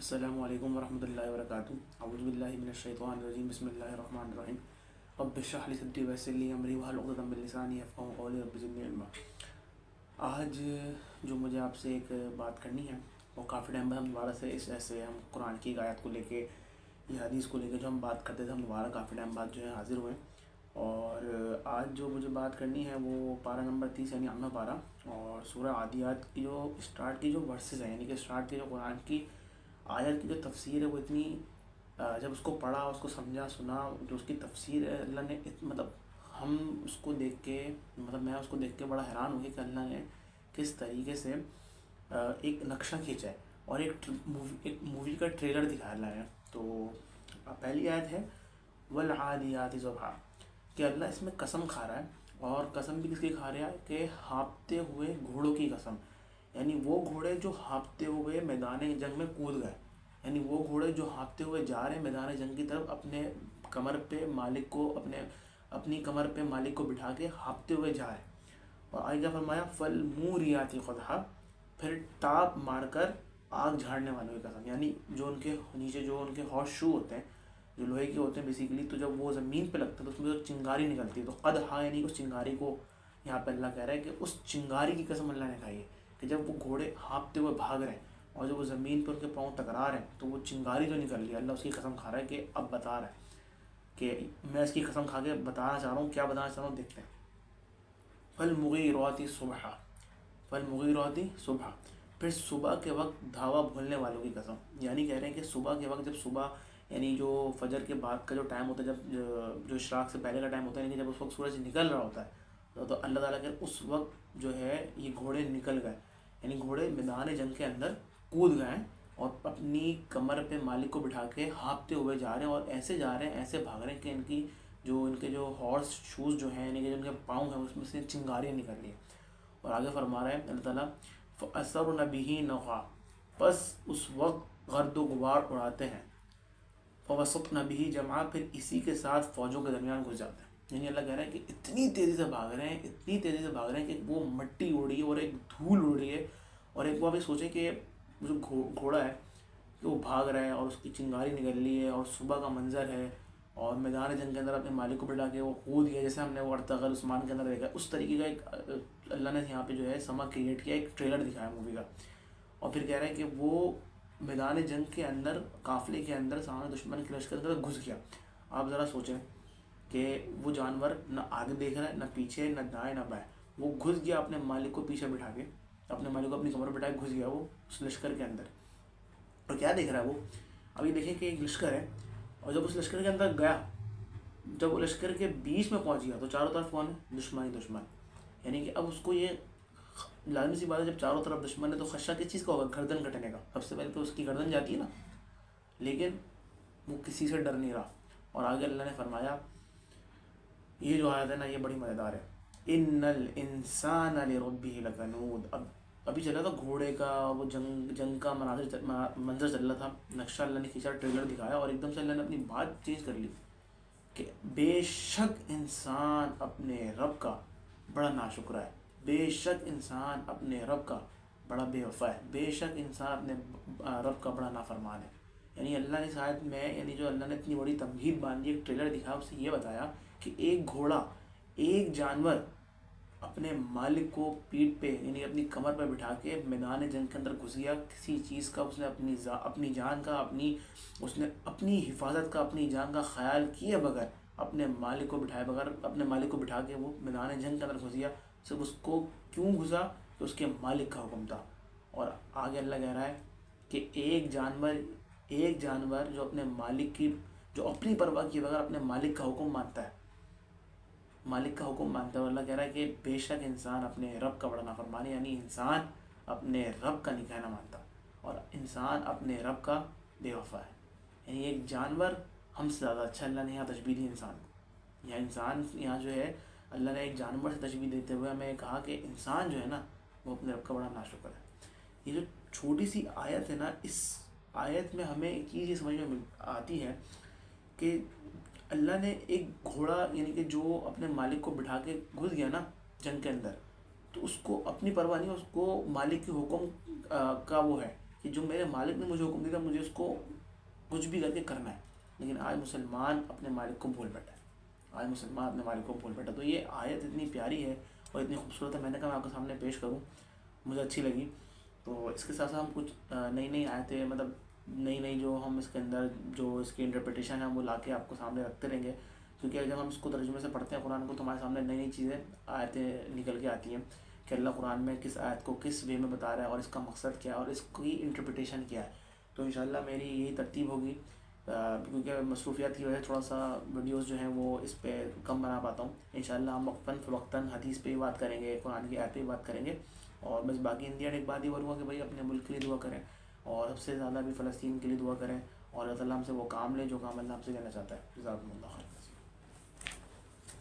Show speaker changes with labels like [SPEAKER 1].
[SPEAKER 1] السلام علیکم ورحمۃ اللہ وبرکاتہ۔ اعوذ باللہ من الشیطان الرجیم، بسم اللہ الرحمن الرحیم۔ رب اشرح لی صدری ویسر لی امری واحلل عقدۃ من لسانی یفقہوا قولی، رب زدنی علما۔ آج جو مجھے آپ سے ایک بات کرنی ہے وہ کافی ٹائم بعد ہم دوبارہ سے ایسے ہم قرآن کی ایک آیت کو لے کے یا حدیث کو لے کے جو ہم بات کرتے تھے، ہم دوبارہ کافی ٹائم بعد جو ہے حاضر ہوئے۔ اور آج جو مجھے بات کرنی ہے وہ پارہ نمبر 30 یعنی اما پارہ اور سورہ عادیات کی جو اسٹارٹ کی جو ورسز ہیں، یعنی کہ اسٹارٹ کی جو قرآن کی آیت کی جو تفسیر ہے وہ اتنی جب اس کو پڑھا، اس کو سمجھا سنا، جو اس کی تفسیر ہے اللہ نے مطلب ہم اس کو دیکھ کے میں اس کو دیکھ کے بڑا حیران ہو گیا کہ اللہ نے کس طریقے سے ایک نقشہ کھینچا ہے اور ایک مووی کا ٹریلر دکھایا اللہ نے۔ تو پہلی آیت ہے والعادیات ضبحا، کہ اللہ اس میں قسم کھا رہا ہے، اور قسم بھی کس کی کھا رہا ہے کہ ہانپتے ہوئے گھوڑوں کی قسم، یعنی وہ گھوڑے جو ہانپتے ہوئے میدان جنگ میں کود گئے، یعنی وہ گھوڑے جو ہانپتے ہوئے جا رہے ہیں میدان جنگ کی طرف، اپنے کمر پہ مالک کو اپنی کمر پہ مالک کو بٹھا کے ہانپتے ہوئے جا رہے ہیں۔ اور آگے کیا فرمایا فالموریات قدحا، پھر ٹاپ مار کر آگ جھاڑنے والوں کی قسم، یعنی جو ان کے نیچے جو ان کے ہارس شو ہوتے ہیں جو لوہے کے ہوتے ہیں بیسیکلی، تو جب وہ زمین پہ لگتے ہیں تو اس میں جو چنگاری نکلتی ہے، تو قدحا یعنی اس چنگاری کو یہاں پہ اللہ کہہ رہا ہے کہ اس چنگاری کی قسم اللہ نے کھائی ہے کہ جب وہ گھوڑے ہانپتے ہوئے بھاگ رہے ہیں اور جب وہ زمین پر ان کے پاؤں ٹکرا رہے ہیں تو وہ چنگاری جو نکل رہی ہے، اللہ اس کی قسم کھا رہا ہے کہ اب بتا رہا ہے کہ میں اس کی قسم کھا کے بتانا چاہ رہا ہوں، کیا بتانا چاہ رہا ہوں دیکھتے ہیں۔ فالمغیرات صبحا، فالمغیرات صبحا، پھر صبح کے وقت دھاوا بھولنے والوں کی قسم، یعنی کہہ رہے ہیں کہ صبح کے وقت، جب صبح یعنی جو فجر کے بعد کا جو ٹائم ہوتا ہے، جب جو اشراق سے پہلے کا ٹائم ہوتا ہے، یعنی کہ جب اس وقت سورج نکل رہا ہوتا ہے، تو اللہ تعالیٰ کہ اس وقت جو ہے یہ گھوڑے نکل گئے، یعنی گھوڑے میدان جنگ کے اندر کود گئے اور اپنی کمر پہ مالک کو بٹھا کے ہانپتے ہوئے جا رہے ہیں، اور ایسے جا رہے ہیں، ایسے بھاگ رہے ہیں کہ ان کے جو ہارس شوز جو ہیں، یعنی کہ جو ان کے پاؤں ہیں اس میں سے چنگاریاں نکل رہی ہیں۔ اور آگے فرما رہا ہے اللہ تعالیٰ فَأَثَرْنَ بِهِ نَقْعًا، بس اس وقت گرد و غبار اڑاتے ہیں، فَوَسَطْنَ بِهِ جَمْعًا، پھر اسی کے ساتھ فوجوں کے درمیان گھس جاتے ہیں۔ یعنی اللہ کہہ رہا ہے کہ اتنی تیزی سے بھاگ رہے ہیں، اتنی تیزی سے بھاگ رہے ہیں کہ وہ مٹی اڑ رہی ہے اور ایک دھول اڑ رہی ہے، اور ایک وہ بھی سوچیں کہ جو گھوڑا ہے کہ وہ بھاگ رہا ہے اور اس کی چنگاری نکل رہی ہے اور صبح کا منظر ہے اور میدان جنگ کے اندر اپنے مالک کو بٹھا کے وہ کود گیا، جیسے ہم نے وہ ارطغرل عثمان کے اندر دیکھا، اس طریقے کا ایک اللہ نے یہاں پہ جو ہے سما کریٹ کیا، ایک ٹریلر دکھایا مووی کا۔ اور پھر کہہ رہے ہیں کہ وہ میدان جنگ کے اندر قافلے کے اندر سامنے دشمن کے لشکر کے اندر گھس گیا۔ آپ ذرا سوچیں کہ وہ جانور نہ آگے دیکھ رہا ہے، نہ پیچھے، نہ دائیں نہ بائیں، وہ گھس گیا اپنے مالک کو پیچھے بٹھا کے، اپنے مالک کو اپنی کمر بٹھا کے گھس گیا وہ اس لشکر کے اندر۔ اور کیا دیکھ رہا ہے وہ؟ ابھی دیکھیں کہ ایک لشکر ہے، اور جب اس لشکر کے اندر گیا، جب وہ لشکر کے بیچ میں پہنچ گیا تو چاروں طرف کون ہے؟ دشمن ہی دشمن، یعنی کہ اب اس کو یہ لازمی سی بات ہے، جب چاروں طرف دشمن ہے تو خدشہ کس چیز کا ہوگا؟ گردن کٹنے کا، سب سے پہلے تو اس کی گردن جاتی ہے نا، لیکن وہ کسی سے ڈر نہیں رہا۔ اور آگے اللہ نے فرمایا، یہ جو آیت ہے نا یہ بڑی مزیدار ہے، ان الانسان لربہ لکنود۔ ابھی چلا تھا گھوڑے کا وہ جنگ کا منظر چل رہا تھا، نقشہ اللہ نے کھینچا، ٹریلر دکھایا، اور ایک دم سے اللہ نے اپنی بات چینج کر لی کہ بے شک انسان اپنے رب کا بڑا ناشکرا ہے، بے شک انسان اپنے رب کا بڑا بے وفا ہے، بے شک انسان اپنے رب کا بڑا نافرمان ہے۔ یعنی اللہ نے شاید یعنی جو اللہ نے اتنی بڑی تمہید باندھی، ایک ٹریلر دکھایا، اس سے یہ بتایا کہ ایک گھوڑا، ایک جانور اپنے مالک کو پیٹھ پہ یعنی اپنی کمر پہ بٹھا کے میدان جنگ کے اندر گھس گیا، کسی چیز کا اس نے اپنی جان کا اس نے اپنی حفاظت کا، اپنی جان کا خیال کیے بغیر، اپنے مالک کو بٹھائے بغیر، اپنے مالک کو بٹھا کے وہ میدان جنگ کے اندر گھس گیا۔ صرف اس کو کیوں گھسا؟ کہ اس کے مالک کا حکم تھا۔ اور آگے اللہ کہہ رہا ہے کہ ایک جانور جو اپنے مالک کی، جو اپنی پرواہ کیے بغیر اپنے مالک کا حکم مانتا ہے، مالک کا حکم مانتا ہے، اور اللہ کہہ رہا ہے کہ بے شک انسان اپنے رب کا بڑا نافرمان ہے، یعنی انسان اپنے رب کا نہیں کہنا مانتا، اور انسان اپنے رب کا بے وفا ہے۔ یعنی ایک جانور ہم سے زیادہ اچھا، اللہ نے یہاں تشبیہ دی انسان کو، یا انسان یہاں جو ہے اللہ نے ایک جانور سے تشبیہ دیتے ہوئے ہمیں کہا کہ انسان جو ہے نا وہ اپنے رب کا بڑا ناشکر ہے۔ یہ جو چھوٹی سی آیت ہے نا، اس آیت میں ہمیں ایک چیز یہ سمجھ میں آتی ہے کہ اللہ نے ایک گھوڑا یعنی کہ جو اپنے مالک کو بٹھا کے گھس گیا نا جنگ کے اندر، تو اس کو اپنی پرواہ نہیں، اس کو مالک کے حکم کا وہ ہے کہ جو میرے مالک نے مجھے حکم دیا تھا مجھے اس کو کچھ بھی کر کے کرنا ہے، لیکن آج مسلمان اپنے مالک کو بھول بیٹھا ہے، آج مسلمان اپنے مالک کو بھول بیٹھا۔ تو یہ آیت اتنی پیاری ہے اور اتنی خوبصورت ہے، میں نے کہا میں آپ کے سامنے پیش کروں، مجھے اچھی لگی۔ تو اس کے ساتھ ساتھ ہم کچھ نئی نئی آیتیں، مطلب نئی نئی جو ہم اس کے اندر جو اس کی انٹرپریٹیشن ہے وہ لا کے آپ کو سامنے رکھتے رہیں گے، کیونکہ جب ہم اس کو ترجمے سے پڑھتے ہیں قرآن کو تو ہمارے سامنے نئی نئی چیزیں آیتیں نکل کے آتی ہیں کہ اللہ قرآن میں کس آیت کو کس وے میں بتا رہا ہے اور اس کا مقصد کیا ہے اور اس کی انٹرپریٹیشن کیا ہے۔ تو انشاءاللہ میری یہی ترتیب ہوگی، کیونکہ مصروفیات کی وجہ سے تھوڑا سا ویڈیوز جو ہیں وہ اس پہ کم بنا پاتا ہوں۔ انشاءاللہ ہم وقتاً فوقتاً حدیث پہ ہی بات کریں گے، قرآن کی آیت پہ ہی بات کریں گے، اور بس باقی انڈیا ایک بات ہی بولوں گا کہ بھائی اپنے ملک کے لیے دعا کریں، اور سب سے زیادہ بھی فلسطین کے لیے دعا کریں، اور اللہ تعالیٰ ہم سے وہ کام لے جو کام اللہ ہم سے لینا چاہتا ہے۔ جزاکم اللہ خیر۔